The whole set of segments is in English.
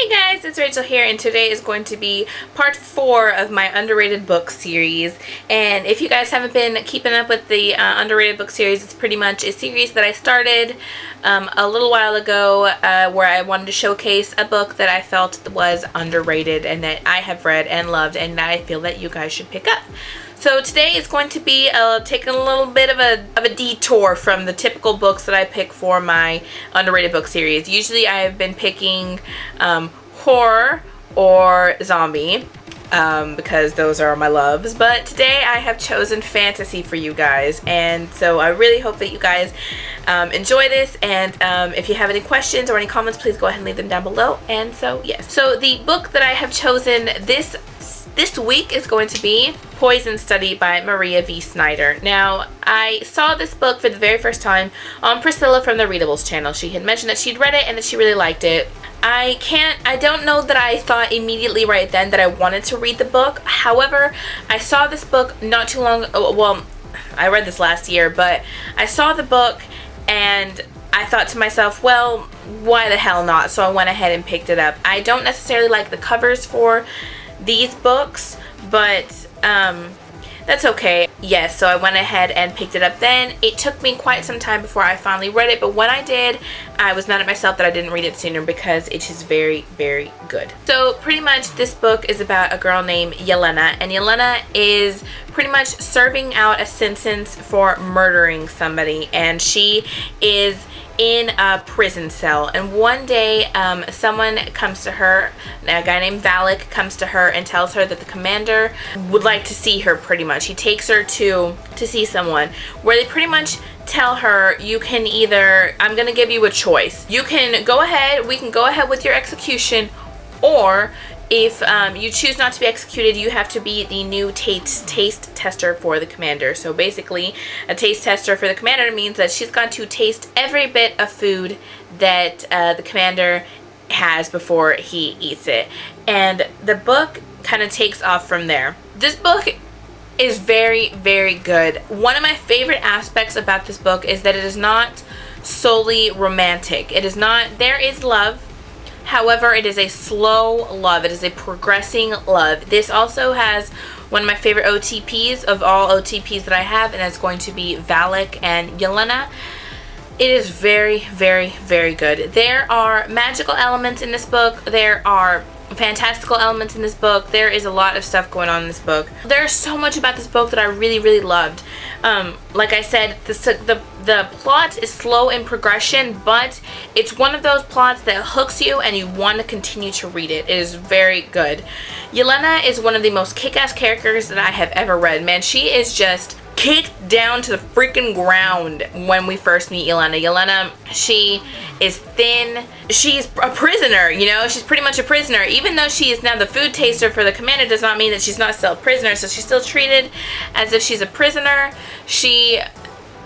Hey guys, it's Rachel here, and today is going to be part 4 of my underrated book series. And if you guys haven't been keeping up with the underrated book series, it's pretty much a series that I started a little while ago where I wanted to showcase a book that I felt was underrated and that I have read and loved and that I feel that you guys should pick up. So today is going to be taking a little bit of a detour from the typical books that I pick for my underrated book series. Usually I have been picking horror or zombie because those are my loves, but today I have chosen fantasy for you guys, and so I really hope that you guys enjoy this, and if you have any questions or any comments, please go ahead and leave them down below. And so yes, so the book that I have chosen this week is going to be Poison Study by Maria V. Snyder. Now, I saw this book for the very first time on Priscilla from the Readables channel. She had mentioned that she'd read it and that she really liked it. I don't know that I thought immediately right then that I wanted to read the book. However, I saw this book not too long, well, I read this last year, but I saw the book and I thought to myself, well, why the hell not? So I went ahead and picked it up. I don't necessarily like the covers for these books, but that's okay. Yes, so I went ahead and picked it up then. It took me quite some time before I finally read it, but when I did, I was mad at myself that I didn't read it sooner because it is very, very good. So pretty much this book is about a girl named Yelena, and Yelena is pretty much serving out a sentence for murdering somebody, and she is in a prison cell. And one day someone comes to her, a guy named Valak comes to her and tells her that the commander would like to see her. Pretty much he takes her to see someone where they pretty much tell her, you can either, I'm gonna give you a choice, you can go ahead, we can go ahead with your execution, or if you choose not to be executed, you have to be the new taste tester for the commander. So basically, a taste tester for the commander means that she's got to taste every bit of food that the commander has before he eats it. And the book kind of takes off from there. This book is very, very good. One of my favorite aspects about this book is that it is not solely romantic. It is not, there is love. However, it is a slow love. It is a progressing love. This also has one of my favorite OTPs of all OTPs that I have, and it's going to be Valak and Yelena. It is very, very, very good. There are magical elements in this book. There are fantastical elements in this book. There is a lot of stuff going on in this book. There's so much about this book that I really, really loved. Like I said, the plot is slow in progression, but it's one of those plots that hooks you and you want to continue to read it. It is very good. Yelena is one of the most kick-ass characters that I have ever read. Man, she is just kicked down to the freaking ground when we first meet Yelena. Yelena, she is thin. She's a prisoner, you know? She's pretty much a prisoner. Even though she is now the food taster for the commander, does not mean that she's not still a prisoner. So she's still treated as if she's a prisoner.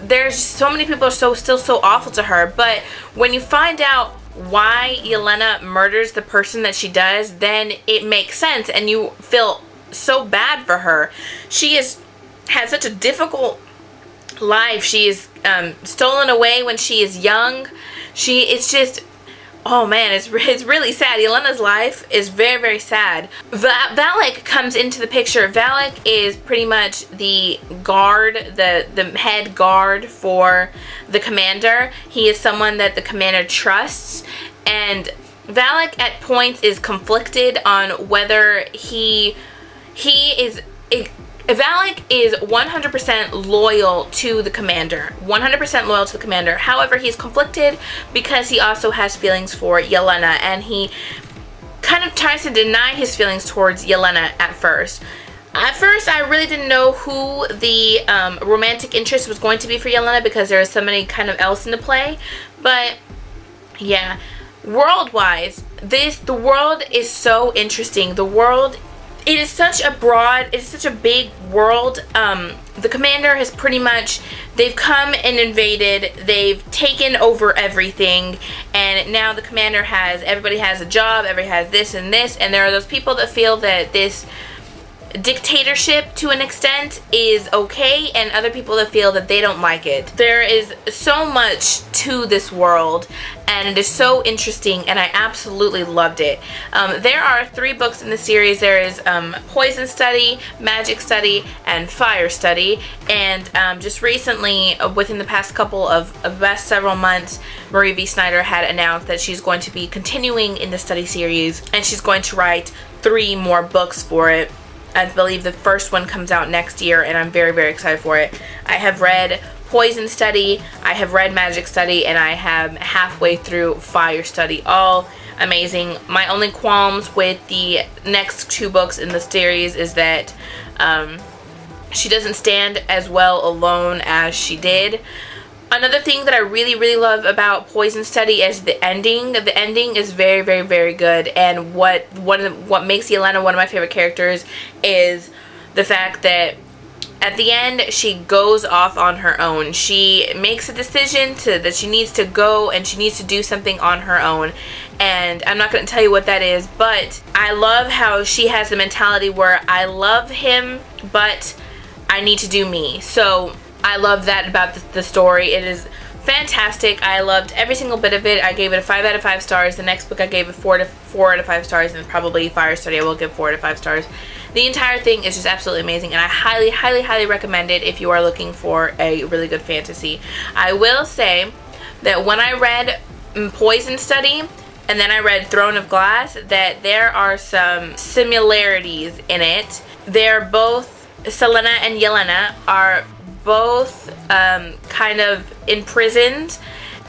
There's so many people are still so awful to her. But when you find out why Yelena murders the person that she does, then it makes sense and you feel so bad for her. She had such a difficult life. She is stolen away when she is young. It's just, oh man, it's really sad. Yelena's life is very, very sad. Valak comes into the picture. Valak is pretty much the guard, the head guard for the commander. He is someone that the commander trusts, and Valak at points is conflicted on whether Valak is 100% loyal to the commander. 100% loyal to the commander. However, he's conflicted because he also has feelings for Yelena, and he kind of tries to deny his feelings towards Yelena at first. At first, I really didn't know who the romantic interest was going to be for Yelena because there was somebody kind of else in the play. But yeah, world-wise, the world is so interesting. The world, it is such a big world. The commander has pretty much, they've come and invaded, they've taken over everything, and now the commander everybody has a job, everybody has this and this, and there are those people that feel that this dictatorship to an extent is okay, and other people that feel that they don't like it. There is so much to this world, and it is so interesting, and I absolutely loved it. There are 3 books in the series. There is Poison Study, Magic Study, and Fire Study. And just recently, within the past several months, Marie V. Snyder had announced that she's going to be continuing in the study series, and she's going to write 3 more books for it. I believe the first one comes out next year, and I'm very, very excited for it. I have read Poison Study, I have read Magic Study, and I am halfway through Fire Study. All amazing. My only qualms with the next 2 books in the series is that she doesn't stand as well alone as she did. Another thing that I really, really love about Poison Study is the ending. The ending is very, very, very good. And what makes Yelena one of my favorite characters is the fact that at the end, she goes off on her own. She makes a decision that she needs to go and she needs to do something on her own. And I'm not going to tell you what that is, but I love how she has the mentality where I love him, but I need to do me. So I love that about the story. It is fantastic. I loved every single bit of it. I gave it a 5 out of 5 stars. The next book I gave it 4 out of 5 stars, and probably Fire Study I will give 4 out of 5 stars. The entire thing is just absolutely amazing, and I highly, highly, highly recommend it if you are looking for a really good fantasy. I will say that when I read Poison Study and then I read Throne of Glass, that there are some similarities in it. They're both, Selena and Yelena are both kind of imprisoned,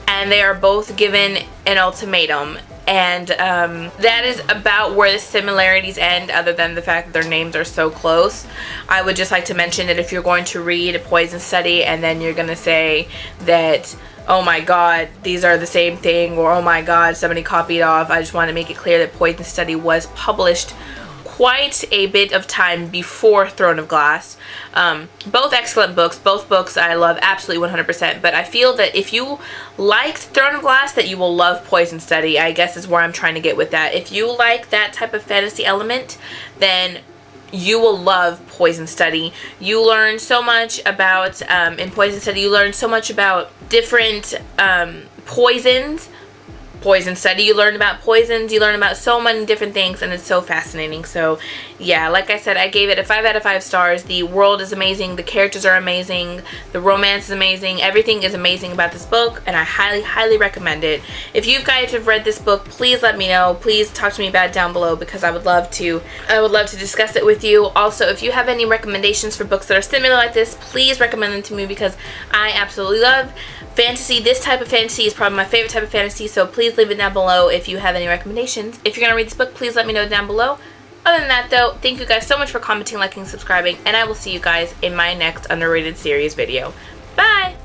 and they are both given an ultimatum, and that is about where the similarities end, other than the fact that their names are so close. I would just like to mention that if you're going to read a Poison Study and then you're going to say that, oh my god, these are the same thing, or oh my god, somebody copied off, I just want to make it clear that Poison Study was published quite a bit of time before Throne of Glass. Both excellent books. Both books I love absolutely 100%. But I feel that if you liked Throne of Glass, that you will love Poison Study, I guess is where I'm trying to get with that. If you like that type of fantasy element, then you will love Poison Study. You learn so much about, in Poison Study, you learn so much about different poisons. Poison Study, you learn about poisons, you learn about so many different things, and it's so fascinating. So yeah, like I said, I gave it a 5 out of 5 stars. The world is amazing, the characters are amazing, the romance is amazing, everything is amazing about this book, and I highly, highly recommend it. If you guys have read this book, please let me know. Please talk to me about it down below, because I would love to discuss it with you. Also, if you have any recommendations for books that are similar like this, please recommend them to me, because I absolutely love fantasy. This type of fantasy is probably my favorite type of fantasy, so please leave it down below if you have any recommendations. If you're going to read this book, please let me know down below. Other than that, though, thank you guys so much for commenting, liking, subscribing, and I will see you guys in my next underrated series video. Bye!